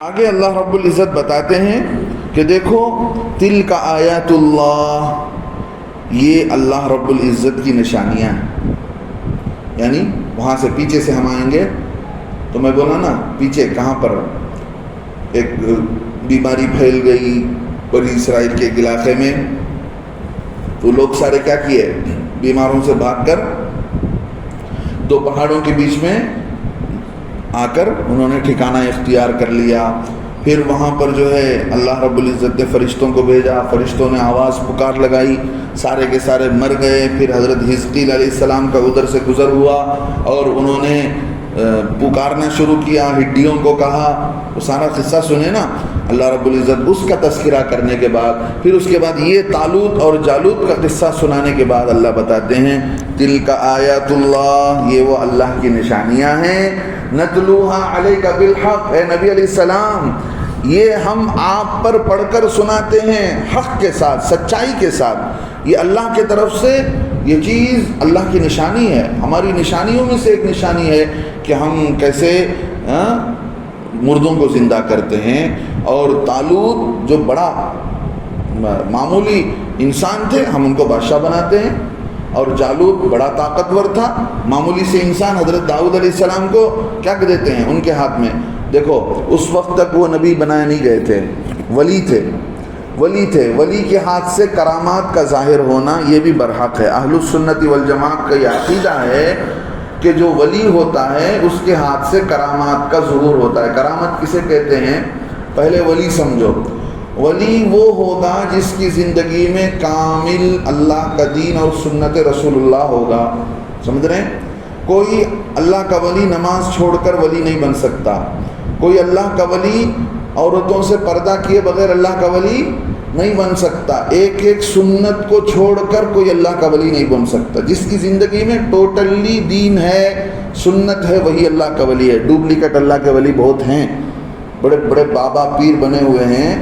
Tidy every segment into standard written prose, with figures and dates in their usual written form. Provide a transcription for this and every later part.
آگے اللہ رب العزت بتاتے ہیں کہ دیکھو تلک آیات اللہ، یہ اللہ رب العزت کی نشانیاں ہیں. یعنی وہاں سے پیچھے سے ہم آئیں گے تو میں بولا نا پیچھے کہاں پر ایک بیماری پھیل گئی بنی اسرائیل کے ایک علاقے میں، تو لوگ سارے کیا کیے، بیماروں سے بھاگ کر دو پہاڑوں کے بیچ میں آ کر انہوں نے ٹھکانہ اختیار کر لیا. پھر وہاں پر جو ہے اللہ رب العزت نے فرشتوں کو بھیجا، فرشتوں نے آواز پکار لگائی، سارے کے سارے مر گئے. پھر حضرت حزقیل علیہ السلام کا ادھر سے گزر ہوا اور انہوں نے پکارنا شروع کیا، ہڈیوں کو کہا. وہ سارا قصہ سنے نا اللہ رب العزت. اس کا تذکرہ کرنے کے بعد پھر اس کے بعد یہ طالوت اور جالوت کا قصہ سنانے کے بعد اللہ بتاتے ہیں تلک آیات اللہ، یہ وہ اللہ کی نشانیاں ہیں. نتلوہا علیک بالحق، اے نبی علیہ السلام یہ ہم آپ پر پڑھ کر سناتے ہیں حق کے ساتھ، سچائی کے ساتھ. یہ اللہ کے طرف سے یہ چیز اللہ کی نشانی ہے. ہماری نشانیوں میں سے ایک نشانی ہے کہ ہم کیسے مردوں کو زندہ کرتے ہیں. اور طالوت جو بڑا معمولی انسان تھے ہم ان کو بادشاہ بناتے ہیں، اور جالوت بڑا طاقتور تھا، معمولی سے انسان حضرت داؤد علیہ السلام کو کیا دیتے ہیں ان کے ہاتھ میں. دیکھو اس وقت تک وہ نبی بنائے نہیں گئے تھے، ولی تھے. ولی کے ہاتھ سے کرامات کا ظاہر ہونا یہ بھی برحق ہے. اہل السنت والجماعت کا یہ عقیدہ ہے کہ جو ولی ہوتا ہے اس کے ہاتھ سے کرامات کا ظہور ہوتا ہے. کرامت کسے کہتے ہیں؟ پہلے ولی سمجھو. ولی وہ ہوگا جس کی زندگی میں کامل اللہ کا دین اور سنت رسول اللہ ہوگا. سمجھ رہے ہیں؟ کوئی اللہ کا ولی نماز چھوڑ کر ولی نہیں بن سکتا. کوئی اللہ کا ولی عورتوں سے پردہ کیے بغیر اللہ کا ولی نہیں بن سکتا. ایک سنت کو چھوڑ کر کوئی اللہ کا ولی نہیں بن سکتا. جس کی زندگی میں ٹوٹلی دین ہے، سنت ہے، وہی اللہ کا ولی ہے. ڈپلیکیٹ اللہ کے ولی بہت ہیں، بڑے بڑے بابا پیر بنے ہوئے ہیں.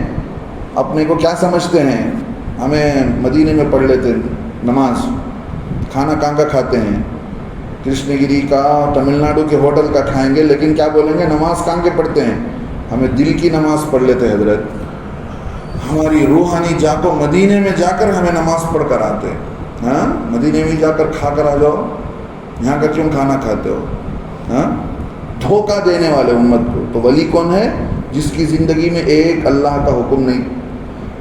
اپنے کو کیا سمجھتے ہیں؟ ہمیں مدینے میں پڑھ لیتے نماز، کھانا کہاں کا کھاتے ہیں؟ کرشن گری کا، تمل ناڈو کے ہوٹل کا کھائیں گے، لیکن کیا بولیں گے نماز کہاں کے پڑھتے ہیں؟ ہمیں دل کی نماز پڑھ لیتے حضرت. ہماری روحانی جا کو مدینے میں جا کر ہمیں نماز پڑھ کر آتے. ہاں مدینے میں جا کر کھا کر آ جاؤ، یہاں کا کیوں کھانا کھاتے ہو؟ ہاں دھوکہ دینے والے امت کو. تو ولی کون ہے؟ جس کی زندگی میں ایک اللہ کا حکم نہیں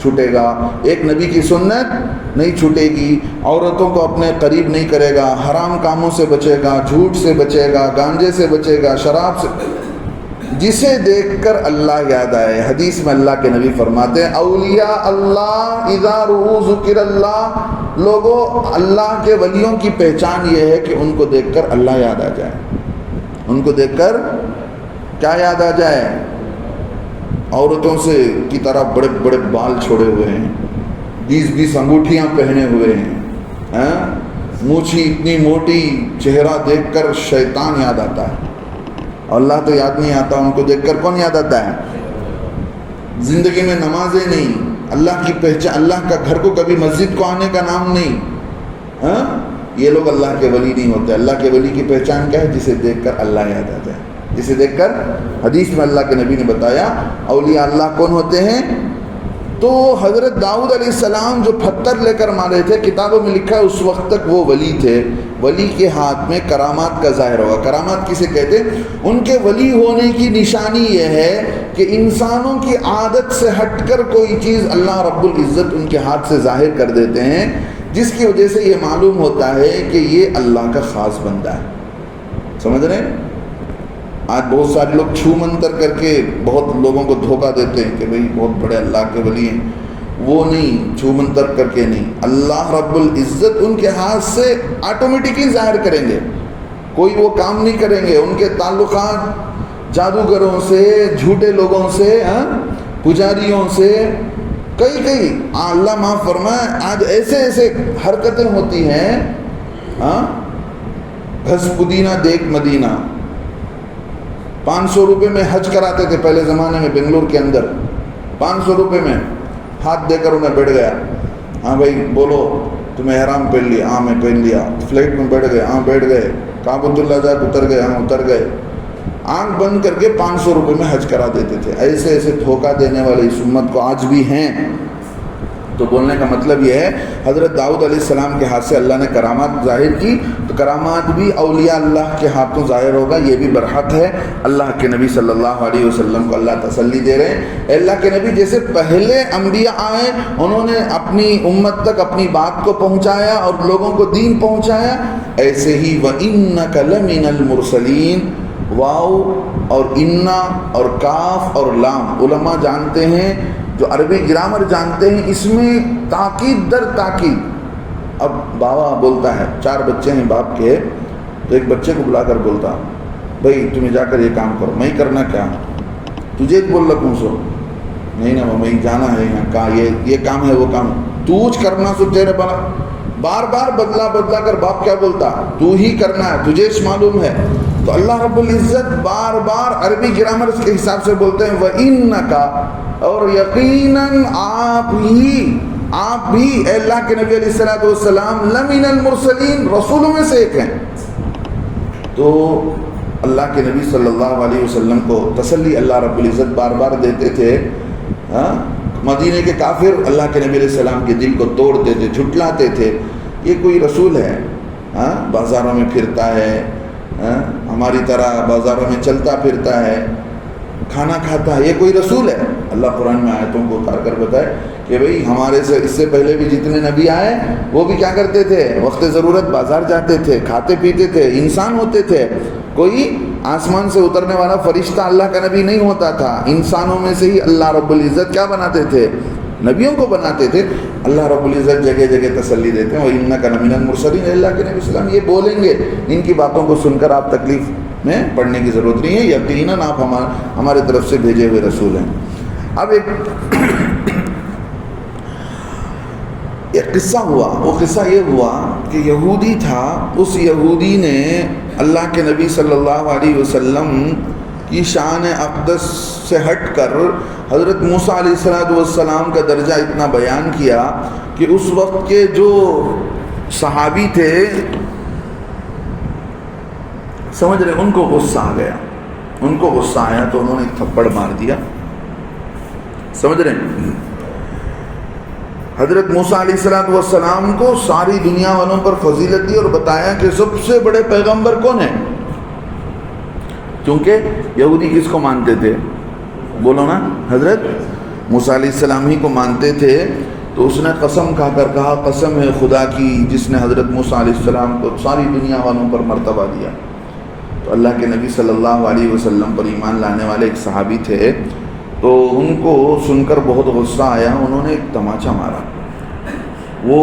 چھوٹے گا، ایک نبی کی سنت نہیں چھوٹے گی، عورتوں کو اپنے قریب نہیں کرے گا، حرام کاموں سے بچے گا، جھوٹ سے بچے گا، گانجے سے بچے گا، شراب سے، جسے دیکھ کر اللہ یاد آئے. حدیث میں اللہ کے نبی فرماتے ہیں اولیاء اللہ اذا رؤوا ذکر اللہ، لوگوں اللہ کے ولیوں کی پہچان یہ ہے کہ ان کو دیکھ کر اللہ یاد آ جائے. ان کو دیکھ کر کیا یاد آ جائے؟ عورتوں سے کی طرح بڑے بڑے بال چھوڑے ہوئے ہیں، 20 انگوٹھیاں پہنے ہوئے ہیں، مونچھی اتنی موٹی، چہرہ دیکھ کر شیطان یاد آتا ہے. اللہ تو یاد نہیں آتا، ان کو دیکھ کر کون یاد آتا ہے؟ زندگی میں نمازیں نہیں، اللہ کی پہچان، اللہ کا گھر کو کبھی مسجد کو آنے کا نام نہیں. یہ لوگ اللہ کے ولی نہیں ہوتے. اللہ کے ولی کی پہچان کیا ہے؟ جسے دیکھ کر اللہ یاد آ جائے. جسے دیکھ کر، حدیث میں اللہ کے نبی نے بتایا اولیاء اللہ کون ہوتے ہیں. تو حضرت داؤد علیہ السلام جو پتھر لے کر مارے تھے، کتابوں میں لکھا ہے اس وقت تک وہ ولی تھے. ولی کے ہاتھ میں کرامات کا ظاہر ہوگا. کرامات کسے کہتے ہیں؟ ان کے ولی ہونے کی نشانی یہ ہے کہ انسانوں کی عادت سے ہٹ کر کوئی چیز اللہ رب العزت ان کے ہاتھ سے ظاہر کر دیتے ہیں، جس کی وجہ سے یہ معلوم ہوتا ہے کہ یہ اللہ کا خاص بندہ ہے. سمجھ رہے ہیں؟ آج بہت سارے لوگ چھو منتر کر کے بہت لوگوں کو دھوکہ دیتے ہیں کہ بھئی بہت بڑے اللہ کے ولی ہیں. وہ نہیں، چھو منتر کر کے نہیں، اللہ رب العزت ان کے ہاتھ سے آٹومیٹکلی ظاہر کریں گے. کوئی وہ کام نہیں کریں گے. ان کے تعلقات جادوگروں سے، جھوٹے لوگوں سے، پجاریوں سے، کئی اللہ معاف فرمائے آج ایسے حرکتیں ہوتی ہیں. گھس پدینہ دیکھ مدینہ. 500 روپے میں حج کراتے تھے پہلے زمانے میں بنگلور کے اندر. 500 روپے میں ہاتھ دے کر انہیں بیٹھ گیا. ہاں بھائی بولو تمہیں احرام پہن لیا؟ ہاں میں پہن لیا. فلائٹ میں بیٹھ گئے؟ ہاں بیٹھ گئے. کعبۃ اللہ جا اتر گئے؟ ہاں اتر گئے. آنکھ بند کر کے 500 روپے میں حج کرا دیتے تھے. ایسے ایسے دھوکہ دینے والے اس امت کو آج بھی ہیں. تو بولنے کا مطلب یہ ہے حضرت داؤد علیہ السلام کے ہاتھ سے اللہ نے کرامات ظاہر کی, تو کرامات بھی اولیاء اللہ کے ہاتھوں ظاہر ہوگا, یہ بھی برحق ہے. اللہ کے نبی صلی اللہ علیہ وسلم کو اللہ تسلی دے رہے ہیں. اے اللہ کے نبی, جیسے پہلے انبیاء آئے انہوں نے اپنی امت تک اپنی بات کو پہنچایا اور لوگوں کو دین پہنچایا, ایسے ہی وَإِنَّكَ لَمِنَ الْمُرْسَلِينَ. واو اور انا اور کاف اور لام علماء جانتے ہیں, جو عربی گرامر جانتے ہیں, اس میں تاکید در تاکید. اب بابا بولتا ہے, 4 بچے ہیں باپ کے, تو ایک بچے کو بلا کر بولتا, بھائی تمہیں جا کر یہ کام کرو. میں کرنا کیا, تجھے بول رکھوں سو نہیں نا, میں جانا ہے یہاں کا, یہ کام ہے وہ کام, توج کرنا سو تیرے بنا. بار بار بدلا کر باپ کیا بولتا, تو ہی کرنا ہے, تجھے اس معلوم ہے. تو اللہ رب العزت بار بار عربی گرامر کے حساب سے بولتے ہیں وَإِنَّكَ, اور یقیناً آپ بھی اے اللہ کے نبی علیہ السلام لَمِنَ الْمُرْسَلِينَ, رسولوں میں سے ایک ہیں. تو اللہ کے نبی صلی اللہ علیہ وسلم کو تسلی اللہ رب العزت بار بار دیتے تھے. مدینے کے کافر اللہ کے نبی علیہ السلام کے دل کو توڑتے تھے, جھٹلاتے تھے, یہ کوئی رسول ہے, بازاروں میں پھرتا ہے, ہماری طرح بازاروں میں چلتا پھرتا ہے, کھانا کھاتا ہے, یہ کوئی رسول ہے؟ اللہ قرآن میں آیتوں کو اتار کر بتائے کہ بھئی ہمارے سے اس سے پہلے بھی جتنے نبی آئے وہ بھی کیا کرتے تھے, وقت ضرورت بازار جاتے تھے, کھاتے پیتے تھے, انسان ہوتے تھے. کوئی آسمان سے اترنے والا فرشتہ اللہ کا نبی نہیں ہوتا تھا, انسانوں میں سے ہی اللہ رب العزت کیا بناتے تھے, نبیوں کو بناتے تھے. اللہ رب العزت جگہ جگہ تسلی دیتے ہیں وَإِنَّكَ لَمِنَ الْمُرْسَلِينَ. اللہ کے نبی صلی اللہ علیہ وسلم یہ بولیں گے, ان کی باتوں کو سن کر آپ تکلیف میں پڑھنے کی ضرورت نہیں ہے, یقیناً آپ ہمارے طرف سے بھیجے ہوئے رسول ہیں. اب ایک قصہ ہوا, وہ قصہ یہ ہوا کہ یہودی تھا, اس یہودی نے اللہ کے نبی صلی اللہ علیہ وسلم کی شان اقدس سے ہٹ کر حضرت موسیٰ علیہ السلام کا درجہ اتنا بیان کیا کہ اس وقت کے جو صحابی تھے, سمجھ رہے, ان کو غصہ آ گیا. ان کو غصہ آیا تو انہوں نے ایک تھپڑ مار دیا. سمجھ رہے, حضرت موسیٰ علیہ السلام کو ساری دنیا والوں پر فضیلت دی اور بتایا کہ سب سے بڑے پیغمبر کون ہیں. کیونکہ یہودی کس کو مانتے تھے, بولو نا, حضرت موسیٰ علیہ السلام ہی کو مانتے تھے. تو اس نے قسم کھا کر کہا, قسم ہے خدا کی جس نے حضرت موسیٰ علیہ السلام کو ساری دنیا والوں پر مرتبہ دیا. تو اللہ کے نبی صلی اللہ علیہ وسلم پر ایمان لانے والے ایک صحابی تھے, تو ان کو سن کر بہت غصہ آیا. انہوں نے ایک تماچا مارا. وہ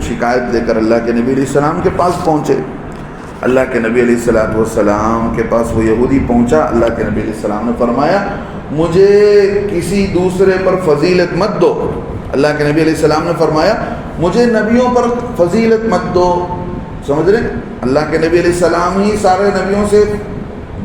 شکایت لے کر اللہ کے نبی علیہ السلام کے پاس پہنچے. اللہ کے نبی علیہ السلام کے پاس وہ یہودی پہنچا. اللہ کے نبی علیہ السلام نے فرمایا مجھے کسی دوسرے پر فضیلت مت دو. اللہ کے نبی علیہ السلام نے فرمایا مجھے نبیوں پر فضیلت مت دو. سمجھ رہے, اللہ کے نبی علیہ السلام ہی سارے نبیوں سے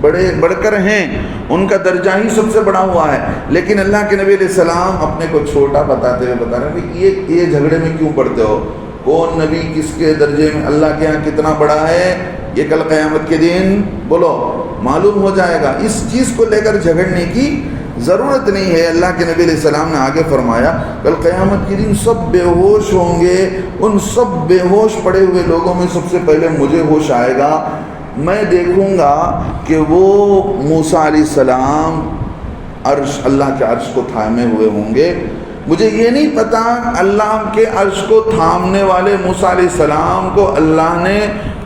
بڑھ کر ہیں, ان کا درجہ ہی سب سے بڑا ہوا ہے. لیکن اللہ کے نبی علیہ السلام اپنے کو چھوٹا بتاتے ہوئے بتا رہے ہیں کہ یہ جھگڑے میں کیوں پڑتے ہو, کون نبی کس کے درجے میں اللہ کے ہاں کتنا بڑا ہے, یہ کل قیامت کے دن بولو معلوم ہو جائے گا. اس چیز کو لے کر جھگڑنے کی ضرورت نہیں ہے. اللہ کے نبی علیہ السلام نے آگے فرمایا کل قیامت کے دن سب بے ہوش ہوں گے, ان سب بے ہوش پڑے ہوئے لوگوں میں سب سے پہلے مجھے ہوش آئے گا. میں دیکھوں گا کہ وہ موسیٰ علیہ السلام عرش, اللہ کے عرش کو تھامے ہوئے ہوں گے. مجھے یہ نہیں پتا اللہ کے عرش کو تھامنے والے موسیٰ علیہ السلام کو اللہ نے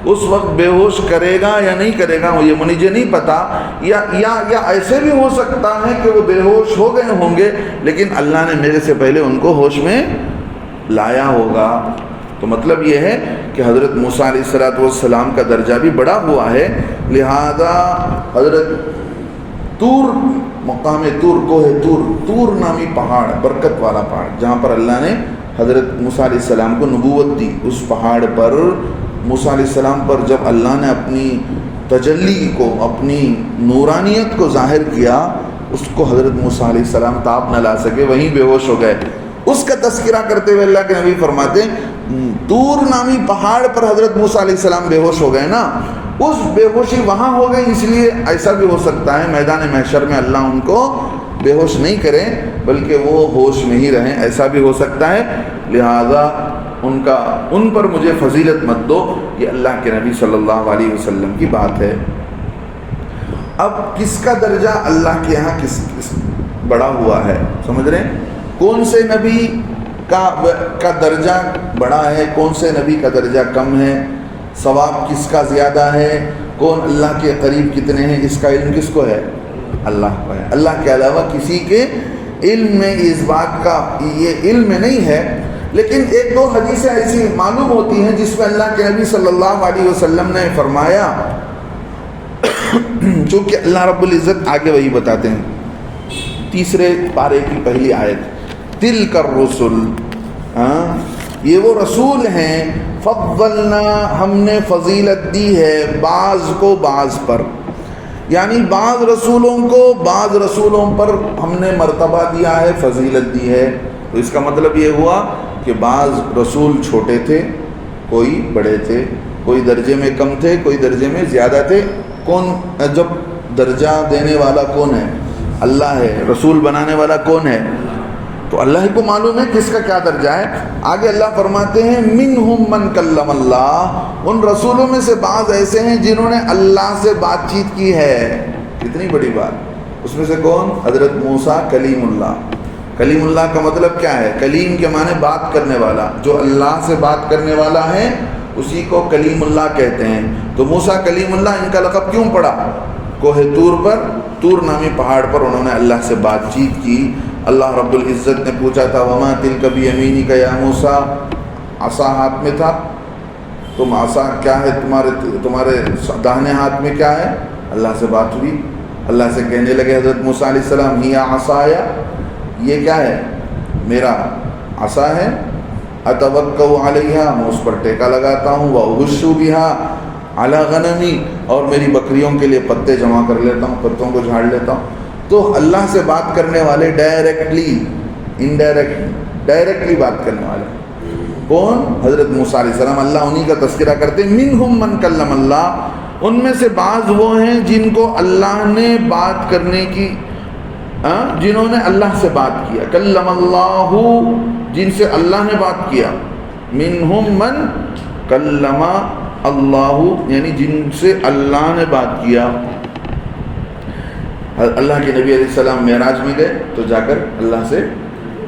اس وقت بے ہوش کرے گا یا نہیں کرے گا, یہ مجھے نہیں پتا. یا ایسے بھی ہو سکتا ہے کہ وہ بے ہوش ہو گئے ہوں گے لیکن اللہ نے میرے سے پہلے ان کو ہوش میں لایا ہوگا. تو مطلب یہ ہے کہ حضرت موسیٰ علیہ السلام کا درجہ بھی بڑا ہوا ہے. لہذا حضرت طور, مقام طور, کوہ طور نامی پہاڑ, برکت والا پہاڑ, جہاں پر اللہ نے حضرت موسیٰ علیہ السلام کو نبوت دی, اس پہاڑ پر موسیٰ علیہ السلام پر جب اللہ نے اپنی تجلی کو, اپنی نورانیت کو ظاہر کیا, اس کو حضرت موسیٰ علیہ السلام تاب نہ لا سکے, وہیں بے ہوش ہو گئے. اس کا تذکرہ کرتے ہوئے اللہ کے نبی فرماتے ہیں طور نامی پہاڑ پر حضرت موسیٰ علیہ السلام بے ہوش ہو گئے نا, اس بے ہوشی وہاں ہو گئی، اس لیے ایسا بھی ہو سکتا ہے میدان محشر میں اللہ ان کو بے ہوش نہیں کریں بلکہ وہ ہوش میں ہی رہیں، ایسا بھی ہو سکتا ہے۔ لہذا ان پر مجھے فضیلت مت دو، یہ اللہ کے نبی صلی اللہ علیہ وسلم کی بات ہے۔ اب کس کا درجہ اللہ کے یہاں کس بڑا ہوا ہے، سمجھ رہے ہیں؟ کون سے نبی کا درجہ بڑا ہے، کون سے نبی کا درجہ کم ہے، ثواب کس کا زیادہ ہے، کون اللہ کے قریب کتنے ہیں، اس کا علم کس کو ہے؟ اللہ کو ہے۔ اللہ کے علاوہ کسی کے علم میں اس بات کا یہ علم میں نہیں ہے، لیکن ایک دو حدیثیں ایسی معلوم ہوتی ہیں جس میں اللہ کے نبی صلی اللہ علیہ وسلم نے فرمایا، چونکہ اللہ رب العزت آگے وہی بتاتے ہیں، تیسرے پارے کی پہلی آیت، تلک الرسل، یہ وہ رسول ہیں، فضلنا، ہم نے فضیلت دی ہے بعض کو بعض پر، یعنی بعض رسولوں کو بعض رسولوں پر ہم نے مرتبہ دیا ہے، فضیلت دی ہے۔ تو اس کا مطلب یہ ہوا کہ بعض رسول چھوٹے تھے، کوئی بڑے تھے، کوئی درجے میں کم تھے، کوئی درجے میں زیادہ تھے۔ کون جب درجہ دینے والا کون ہے؟ اللہ ہے۔ رسول بنانے والا کون ہے؟ تو اللہ کو معلوم ہے کس کا کیا درجہ ہے۔ آگے اللہ فرماتے ہیں منہم من کلم اللہ، ان رسولوں میں سے بعض ایسے ہیں جنہوں نے اللہ سے بات چیت کی ہے۔ کتنی بڑی بات۔ اس میں سے کون؟ حضرت موسیٰ کلیم اللہ۔ کلیم اللہ کا مطلب کیا ہے؟ کلیم کے معنی بات کرنے والا، جو اللہ سے بات کرنے والا ہے اسی کو کلیم اللہ کہتے ہیں۔ تو موسیٰ کلیم اللہ، ان کا لقب کیوں پڑا؟ کوہ طور پر، طور نامی پہاڑ پر انہوں نے اللہ سے بات چیت کی۔ اللہ رب العزت نے پوچھا تھا وما تلک بیمینک یا موسیٰ، عصا ہاتھ میں تھا، تم عصا کیا ہے تمہارے داہنے ہاتھ میں کیا ہے؟ اللہ سے بات ہوئی۔ اللہ سے کہنے لگے حضرت موسیٰ علیہ السلام ہی عصایا، یہ کیا ہے؟ میرا عصا ہے، اتوکل علیہا، میں اس پر ٹیکا لگاتا ہوں، واحش بہا علی غنمی، اور میری بکریوں کے لیے پتے جمع کر لیتا ہوں، پتوں کو جھاڑ لیتا ہوں۔ تو اللہ سے بات کرنے والے ڈائریکٹلی، ڈائریکٹلی بات کرنے والے کون؟ حضرت موسیٰ علیہ السلام۔ اللہ انہی کا تذکرہ کرتے ہیں، منہم من کلم اللہ، ان میں سے بعض وہ ہیں جن کو اللہ نے بات کرنے کی، جنہوں نے اللہ سے بات کیا، کلم اللہ، جن سے اللہ نے بات کیا، منہم من کلم اللہ، یعنی جن سے اللہ نے بات کیا۔ اللہ کے نبی علیہ السلام معراج میں گئے تو جا کر اللہ سے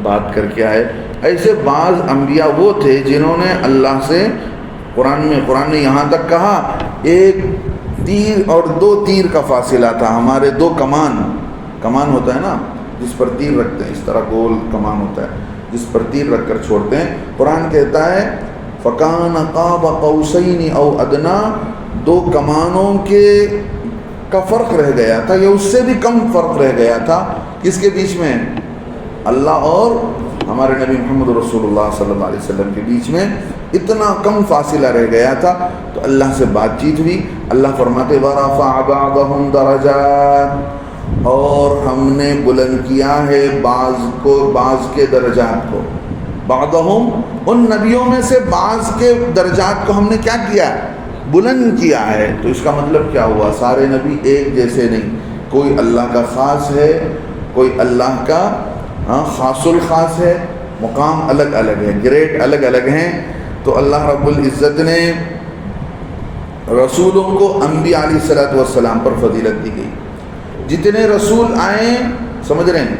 بات کر کے آئے۔ ایسے بعض انبیاء وہ تھے جنہوں نے اللہ سے قرآن نے یہاں تک کہا ایک تیر اور دو تیر کا فاصلہ تھا، ہمارے دو کمان ہوتا ہے نا جس پر تیر رکھتے ہیں، اس طرح گول کمان ہوتا ہے جس پر تیر رکھ کر چھوڑتے ہیں۔ قرآن کہتا ہے فَكَانَ قَابَ قَوْسَيْنِ أَوْ أَدْنَىٰ، دو کمانوں کا فرق رہ گیا تھا یا اس سے بھی کم فرق رہ گیا تھا، کس کے بیچ میں؟ اللہ اور ہمارے نبی محمد رسول اللہ صلی اللہ علیہ وسلم کے بیچ میں اتنا کم فاصلہ رہ گیا تھا۔ تو اللہ سے بات چیت ہوئی۔ اللہ فرماتے وَرَفَعَ بَعْضَهُمْ دَرَجَاتٍ، اور ہم نے بلند کیا ہے بعض کے درجات کو، بعضهم، ان نبیوں میں سے بعض کے درجات کو ہم نے کیا کیا؟ بلند کیا ہے۔ تو اس کا مطلب کیا ہوا؟ سارے نبی ایک جیسے نہیں، کوئی اللہ کا خاص ہے، کوئی اللہ کا خاص الخاص ہے، مقام الگ الگ ہے، گریڈ الگ الگ ہیں۔ تو اللہ رب العزت نے رسولوں کو انبیاء علیہ السلام پر فضیلت دی گئی۔ جتنے رسول آئے، سمجھ رہے ہیں،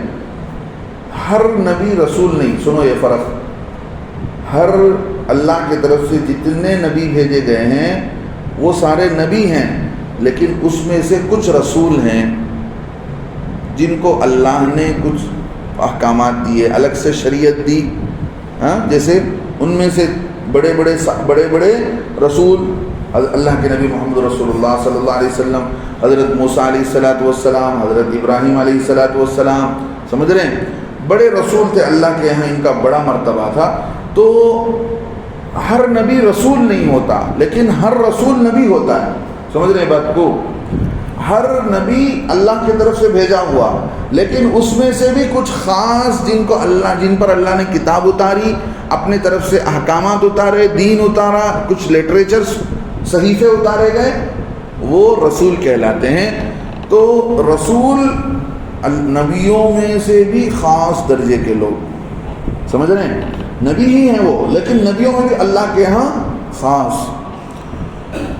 ہر نبی رسول نہیں، سنو یہ فرق، ہر اللہ کی طرف سے جتنے نبی بھیجے گئے ہیں وہ سارے نبی ہیں، لیکن اس میں سے کچھ رسول ہیں جن کو اللہ نے کچھ احکامات دیے، الگ سے شریعت دی، جیسے ان میں سے بڑے بڑے رسول اللہ کے نبی محمد رسول اللہ صلی اللہ علیہ وسلم، حضرت موسیٰ علیہ السلام، حضرت ابراہیم علیہ السلام، سمجھ رہے ہیں، بڑے رسول تھے، اللہ کے یہاں ان کا بڑا مرتبہ تھا۔ تو ہر نبی رسول نہیں ہوتا، لیکن ہر رسول نبی ہوتا ہے، سمجھ رہے ہیں بات کو؟ ہر نبی اللہ کی طرف سے بھیجا ہوا، لیکن اس میں سے بھی کچھ خاص جن پر اللہ نے کتاب اتاری، اپنی طرف سے احکامات اتارے، دین اتارا، کچھ لٹریچرز، صحیفے اتارے گئے، وہ رسول کہلاتے ہیں۔ تو رسول نبیوں میں سے بھی خاص درجے کے لوگ، سمجھ رہے ہیں، نبی ہی ہیں وہ، لیکن نبیوں میں بھی اللہ کے ہاں خاص۔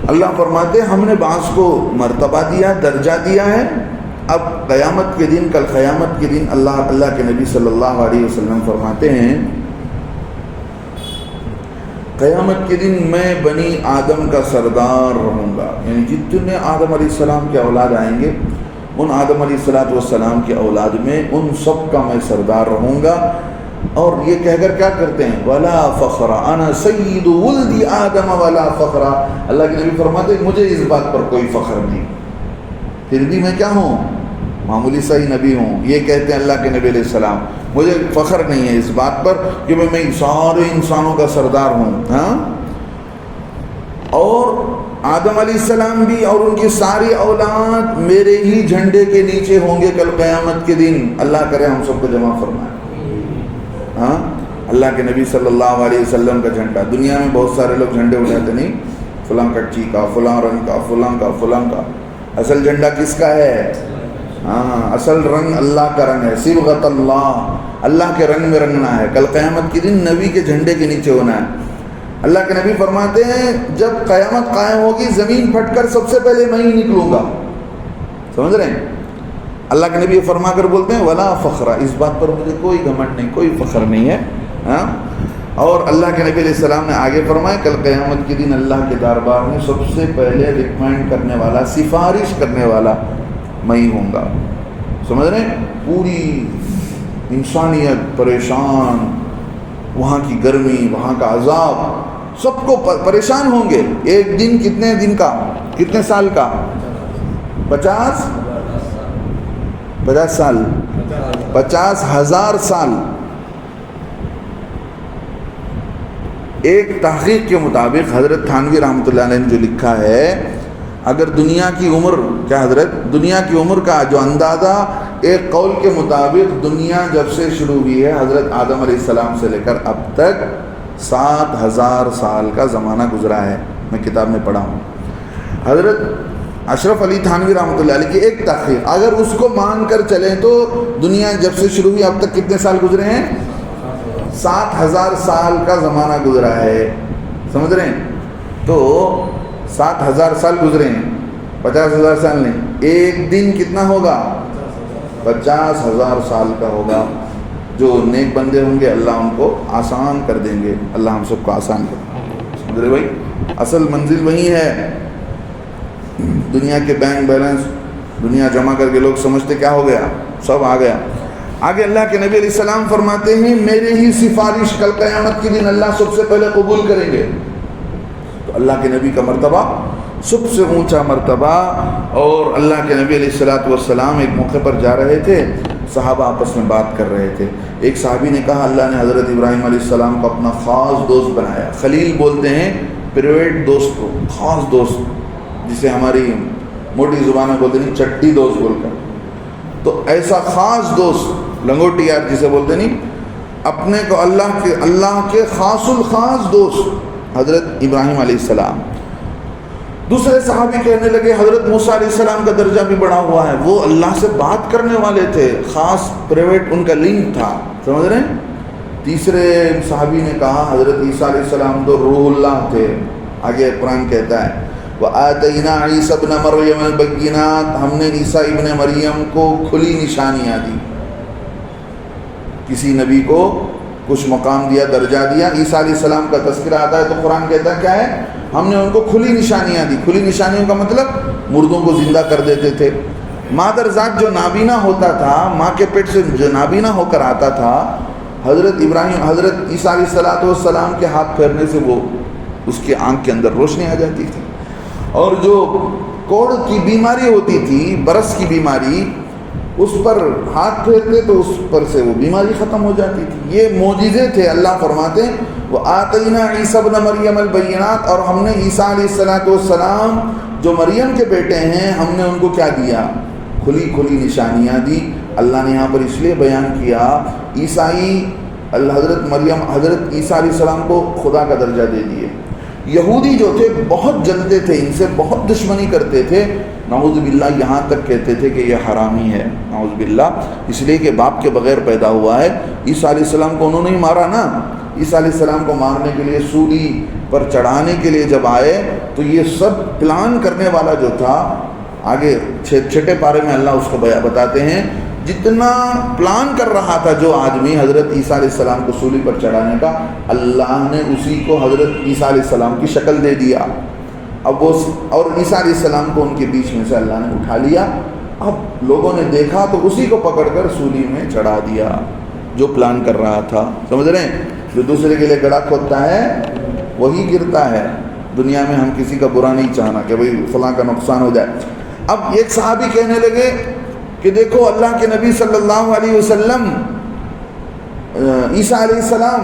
اللہ فرماتے ہیں ہم نے بعض کو مرتبہ دیا، درجہ دیا ہے۔ اب قیامت کے دن، کل قیامت کے دن اللہ کے نبی صلی اللہ علیہ وسلم فرماتے ہیں قیامت کے دن میں بنی آدم کا سردار رہوں گا، یعنی جتنے آدم علیہ السلام کے اولاد آئیں گے، ان آدم علیہ السلام کے اولاد میں ان سب کا میں سردار رہوں گا۔ اور یہ کہہ کر کیا کرتے ہیں، وَلَا فَخْرَ أَنَا سَيِّدُ وُلْدِ آدَمَ وَلَا فَخْرَ، اللہ کے نبی فرماتے ہیں مجھے اس بات پر کوئی فخر نہیں، پھر بھی میں کیا ہوں، معمولی صحیح نبی ہوں۔ یہ کہتے ہیں اللہ کے نبی علیہ السلام مجھے فخر نہیں ہے اس بات پر کہ میں سارے انسانوں کا سردار ہوں، ہاں۔ اور آدم علیہ السلام بھی اور ان کی ساری اولاد میرے ہی جھنڈے کے نیچے ہوں گے کل قیامت کے دن۔ اللہ کرے ہم سب کو جمع فرمائے، ہاں۔ اللہ کے نبی صلی اللہ علیہ وسلم کا جھنڈا، دنیا میں بہت سارے لوگ جھنڈے اٹھاتے نہیں، فلاں کچی کا، فلاں رنگ کا، فلاں کا، فلاں کا۔ اصل جھنڈا کس کا ہے؟ ہاں، اصل رنگ اللہ کا رنگ ہے، صبغۃ اللہ کے رنگ میں رنگنا ہے۔ کل قیامت کے دن نبی کے جھنڈے کے نیچے ہونا ہے۔ اللہ کے نبی فرماتے ہیں جب قیامت قائم ہوگی زمین پھٹ کر سب سے پہلے میں ہی نکلوں گا، سمجھ رہے ہیں۔ اللہ کے نبی فرما کر بولتے ہیں ولا فخر، اس بات پر مجھے کوئی گھمنڈ نہیں، کوئی فخر نہیں ہے، ہاں۔ اور اللہ کے نبی علیہ السلام نے آگے فرمایا کل قیامت کے دن اللہ کے دربار میں سب سے پہلے ریکمینڈ کرنے والا، سفارش کرنے والا میں ہی ہوں گا، سمجھ رہے ہیں۔ پوری انسانیت پریشان، وہاں کی گرمی، وہاں کا عذاب، سب کو پریشان ہوں گے۔ ایک دن کتنے دن کا، کتنے سال کا؟ 50 سال، 50,000 سال۔ ایک تحقیق کے مطابق حضرت تھانوی رحمۃ اللہ علیہ نے جو لکھا ہے، اگر دنیا کی عمر، کیا حضرت، دنیا کی عمر کا جو اندازہ ایک قول کے مطابق دنیا جب سے شروع ہوئی ہے حضرت آدم علیہ السلام سے لے کر اب تک 7,000 سال کا زمانہ گزرا ہے، میں کتاب میں پڑھا ہوں۔ حضرت اشرف علی تھانوی رحمۃ اللہ علیہ کی ایک تحقیق، اگر اس کو مان کر چلیں تو دنیا جب سے شروع ہوئی اب تک کتنے سال گزرے ہیں؟ 7,000 سال کا زمانہ گزرا ہے، سمجھ رہے ہیں۔ تو 7,000 سال گزرے ہیں، 50,000 سال نہیں۔ ایک دن کتنا ہوگا؟ 50,000 سال کا ہوگا۔ جو نیک بندے ہوں گے اللہ ان کو آسان کر دیں گے، اللہ ہم سب کو آسان کر دیں گے، سمجھ رہے بھائی۔ اصل منزل وہی ہے، دنیا کے بینک بیلنس دنیا جمع کر کے لوگ سمجھتے کیا ہو گیا، سب آ گیا۔ آگے اللہ کے نبی علیہ السلام فرماتے ہیں میرے ہی سفارش کل قیامت کے دن اللہ سب سے پہلے قبول کریں گے۔ تو اللہ کے نبی کا مرتبہ سب سے اونچا مرتبہ۔ اور اللہ کے نبی علیہ السلام ایک موقع پر جا رہے تھے، صحابہ آپس میں بات کر رہے تھے۔ ایک صحابی نے کہا اللہ نے حضرت ابراہیم علیہ السلام کو اپنا خاص دوست بنایا۔ خلیل بولتے ہیں پرائیویٹ دوست کو، خاص دوست، جسے ہماری موٹی زبان میں بولتے نہیں چٹی دوست بول کر، تو ایسا خاص دوست، لنگوٹی یار جسے بولتے نہیں، اپنے کو اللہ کے خاص الخاص دوست حضرت ابراہیم علیہ السلام۔ دوسرے صحابی کہنے لگے حضرت موسیٰ علیہ السلام کا درجہ بھی بڑھا ہوا ہے، وہ اللہ سے بات کرنے والے تھے، خاص پرائیویٹ ان کا لنک تھا، سمجھ رہے ہیں۔ تیسرے صحابی نے کہا حضرت عیسیٰ علیہ السلام تو روح اللہ تھے، آگے قرآن کہتا ہے وَآتَيْنَا عِيسَى ابْنَ مَرْيَمَ الْبَيِّنَاتِ، ہم نے عیسیٰ ابن مریم کو کھلی نشانیاں دی۔ کسی نبی کو کچھ مقام دیا، درجہ دیا، عیسیٰ علیہ السلام کا تذکرہ آتا ہے تو قرآن کہتا ہے کیا ہے، ہم نے ان کو کھلی نشانیاں دی۔ کھلی نشانیوں کا مطلب مردوں کو زندہ کر دیتے تھے۔ مادر ذات جو نابینا ہوتا تھا، ماں کے پیٹ سے جو نابینا ہو کر آتا تھا، حضرت عیسیٰ علیہ السلام کے ہاتھ پھیرنے سے وہ اس کے آنکھ کے اندر روشنی آ جاتی تھی۔ اور جو کوڑ کی بیماری ہوتی تھی، برس کی بیماری، اس پر ہاتھ پھیرتے تو اس پر سے وہ بیماری ختم ہو جاتی تھی۔ یہ معجزے تھے۔ اللہ فرماتے ہیں وَآتَيْنَا عِيسَى ابْنَ مَرْيَمَ الْبَيِّنَاتِ، اور ہم نے عیسیٰ علیہ السلام جو مریم کے بیٹے ہیں، ہم نے ان کو کیا دیا، کھلی نشانیاں دی۔ اللہ نے یہاں پر اس لیے بیان کیا حضرت عیسیٰ علیہ السلام کو خدا کا درجہ دے دیے، یہودی جو تھے بہت جلتے تھے ان سے، بہت دشمنی کرتے تھے، نعوذ باللہ یہاں تک کہتے تھے کہ یہ حرامی ہے، نعوذ باللہ، اس لیے کہ باپ کے بغیر پیدا ہوا ہے۔ عیسیٰ علیہ السلام کو انہوں نے ہی مارا نا، عیسیٰ علیہ السلام کو مارنے کے لیے، سولی پر چڑھانے کے لیے جب آئے تو یہ سب پلان کرنے والا جو تھا، آگے چھٹے پارے میں اللہ اس کو بتاتے ہیں، جتنا پلان کر رہا تھا جو آدمی حضرت عیسیٰ علیہ السلام کو سولی پر چڑھانے کا، اللہ نے اسی کو حضرت عیسیٰ علیہ السلام کی شکل دے دیا۔ اب وہ اور عیسیٰ علیہ السلام کو ان کے بیچ میں سے اللہ نے اٹھا لیا۔ اب لوگوں نے دیکھا تو اسی کو پکڑ کر سولی میں چڑھا دیا جو پلان کر رہا تھا، سمجھ رہے ہیں؟ جو دوسرے کے لیے گڑھا کھودتا ہے وہی گرتا ہے۔ دنیا میں ہم کسی کا برا نہیں چاہنا کہ بھئی فلاں کا نقصان ہو جائے۔ اب ایک صحابی کہنے لگے کہ دیکھو اللہ کے نبی صلی اللہ علیہ وسلم، عیسیٰ علیہ السلام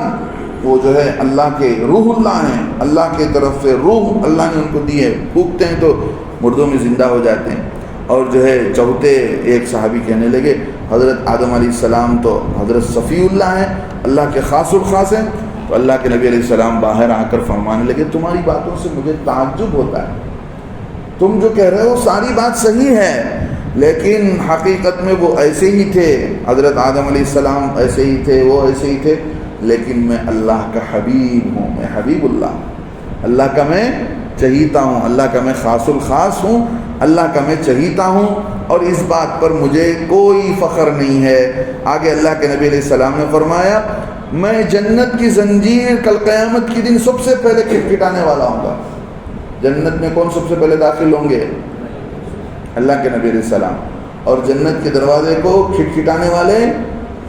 وہ جو ہے اللہ کے روح اللہ ہیں، اللہ کے طرف سے روح اللہ نے ان کو دی ہے، پھونکتے ہیں تو مردوں میں زندہ ہو جاتے ہیں۔ اور جو ہے چوتھے ایک صحابی کہنے لگے حضرت آدم علیہ السلام تو حضرت صفی اللہ ہیں، اللہ کے خاص الخاص ہیں۔ تو اللہ کے نبی علیہ السلام باہر آ کر فرمانے لگے تمہاری باتوں سے مجھے تعجب ہوتا ہے، تم جو کہہ رہے ہو ساری بات صحیح ہے، لیکن حقیقت میں وہ ایسے ہی تھے، حضرت آدم علیہ السلام ایسے ہی تھے، وہ ایسے ہی تھے، لیکن میں اللہ کا حبیب ہوں، میں حبیب اللہ کا میں چہیتا ہوں، اللہ کا میں خاص الخاص ہوں، اللہ کا میں چہیتا ہوں، اور اس بات پر مجھے کوئی فخر نہیں ہے۔ آگے اللہ کے نبی علیہ السلام نے فرمایا میں جنت کی زنجیر کل قیامت کے دن سب سے پہلے کھٹکھٹانے والا ہوں گا۔ جنت میں کون سب سے پہلے داخل ہوں گے؟ اللہ کے نبی علیہ السلام۔ اور جنت کے دروازے کو کھٹکھٹانے والے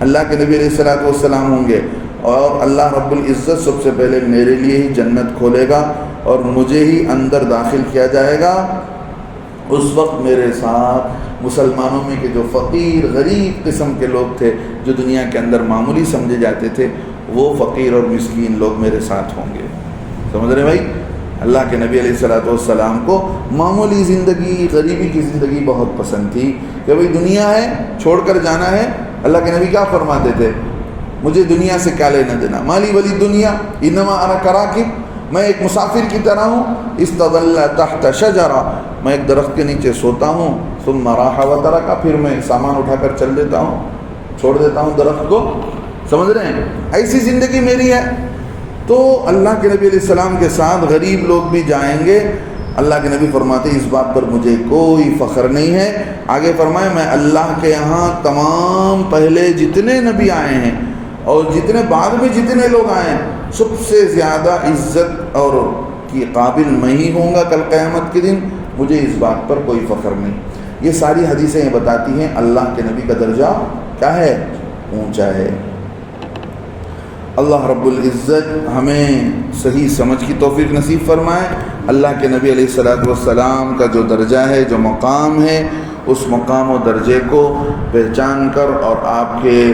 اللہ کے نبی علیہ السلام ہوں گے، اور اللہ رب العزت سب سے پہلے میرے لیے ہی جنت کھولے گا اور مجھے ہی اندر داخل کیا جائے گا۔ اس وقت میرے ساتھ مسلمانوں میں کے جو فقیر غریب قسم کے لوگ تھے، جو دنیا کے اندر معمولی سمجھے جاتے تھے، وہ فقیر اور مسکین لوگ میرے ساتھ ہوں گے۔ سمجھ رہے بھائی؟ اللہ کے نبی علیہ السلام کو معمولی زندگی، غریبی کی زندگی بہت پسند تھی کہ بھئی دنیا ہے چھوڑ کر جانا ہے۔ اللہ کے نبی کیا فرماتے تھے؟ مجھے دنیا سے کیا لینا دینا، مالی ولی دنیا انما انا کراکب، میں ایک مسافر کی طرح ہوں، استظل تحت شجرہ، میں ایک درخت کے نیچے سوتا ہوں، ثم راح وترک، پھر میں سامان اٹھا کر چل دیتا ہوں، چھوڑ دیتا ہوں درخت کو۔ سمجھ رہے ہیں؟ ایسی زندگی میری ہے۔ تو اللہ کے نبی علیہ السلام کے ساتھ غریب لوگ بھی جائیں گے۔ اللہ کے نبی فرماتے ہیں اس بات پر مجھے کوئی فخر نہیں ہے۔ آگے فرمائے میں اللہ کے یہاں تمام پہلے جتنے نبی آئے ہیں اور جتنے بعد میں جتنے لوگ آئے ہیں، سب سے زیادہ عزت اور کی قابل میں ہی ہوں گا کل قیامت کے دن، مجھے اس بات پر کوئی فخر نہیں۔ یہ ساری حدیثیں یہ بتاتی ہیں اللہ کے نبی کا درجہ کیا ہے؟ اونچا ہے۔ اللہ رب العزت ہمیں صحیح سمجھ کی توفیق نصیب فرمائے۔ اللہ کے نبی علیہ السلام کا جو درجہ ہے، جو مقام ہے، اس مقام و درجے کو پہچان کر اور آپ کے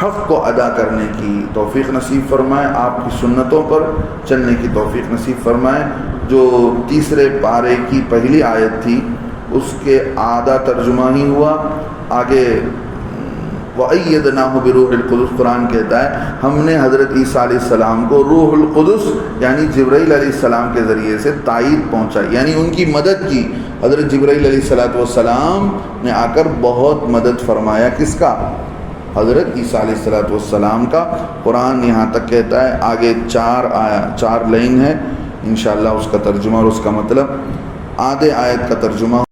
حق کو ادا کرنے کی توفیق نصیب فرمائے، آپ کی سنتوں پر چلنے کی توفیق نصیب فرمائے۔ جو تیسرے پارے کی پہلی آیت تھی اس کے آدھا ترجمہ ہی ہوا، آگے وَأَيَّدْنَاهُ بِرُوحِ الْقُدُسِ قرآن کہتا ہے ہم نے حضرت عیسیٰ علیہ السلام کو روح القدس یعنی جبرائیل علیہ السلام کے ذریعے سے تائید پہنچائی، یعنی ان کی مدد کی۔ حضرت جبرائیل علیہ السلام نے آ کر بہت مدد فرمایا، کس کا؟ حضرت عیسیٰ علیہ السلام کا۔ قرآن یہاں تک کہتا ہے، آگے چار لائن ہے، انشاءاللہ اس کا ترجمہ اور اس کا مطلب، آدھے آیت کا ترجمہ